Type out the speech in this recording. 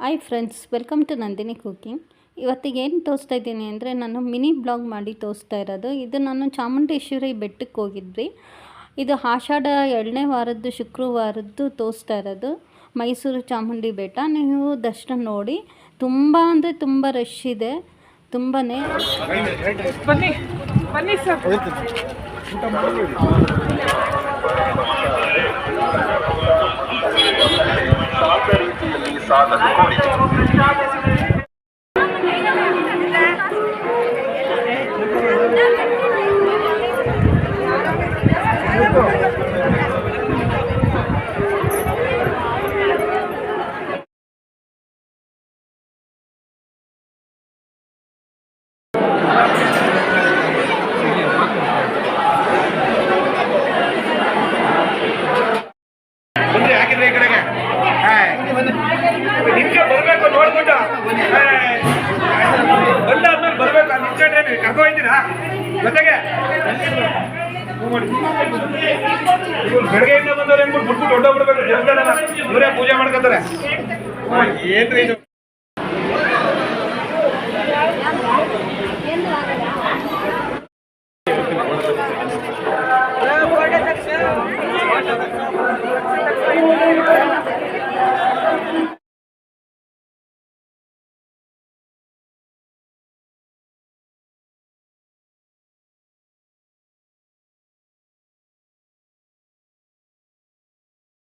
Hi friends, welcome to Nandini cooking. ಇವತ್ತಿಗೆ ಏನು ತೋರಿಸ್ತಾ ಇದ್ದೀನಿ ಅಂದರೆ, ನಾನು ಮಿನಿ ಬ್ಲಾಗ್ ಮಾಡಿ ತೋರಿಸ್ತಾ ಇರೋದು. ಇದು ನಾನು ಚಾಮುಂಡೇಶ್ವರಿ ಬೆಟ್ಟಕ್ಕೆ ಹೋಗಿದ್ವಿ. ಇದು ಆಷಾಢ 2ನೇ ವಾರದ್ದು ಶುಕ್ರವಾರದ್ದು ತೋರಿಸ್ತಾ ಇರೋದು. ಮೈಸೂರು ಚಾಮುಂಡಿ ಬೆಟ್ಟ. ನೀವು ದರ್ಶನ ನೋಡಿ. ತುಂಬ ಅಂದರೆ ತುಂಬ ರಶ್ ಇದೆ, ತುಂಬಾ. ಬನ್ನಿ ಬನ್ನಿ ಸರ್. ಸಾಧನೆ ಕೊಡಿ. ಹಾಕಿದ್ರೆ ಈ ಕಡೆಗೆ ನಿಮ್ಗೆ ಬರ್ಬೇಕು ನೋಡ್ಬಿಟ್ಟು ಬಂದಾದ್ಮೇಲೆ ಬರ್ಬೇಕು. ನಿಂತ್ಕೊಂಡ್ರೆ ಕರ್ಕೊ ಹೋಯ್ತೀರಾ ಜೊತೆಗೆ. ಬೆಳಗ್ಗೆಯಿಂದ ಬಂದವ್ರು ಏನ್ಬಿಟ್ಟು ಬಿಟ್ಬಿಟ್ಟು ಹೊಟ್ಟೋಗ್ಬಿಡ್ಬೇಕು. ದೇವಸ್ಥಾನ ಇವರೇ ಪೂಜೆ ಮಾಡ್ಕೊತಾರೆ. ಏನ್ರಿ ಇದು?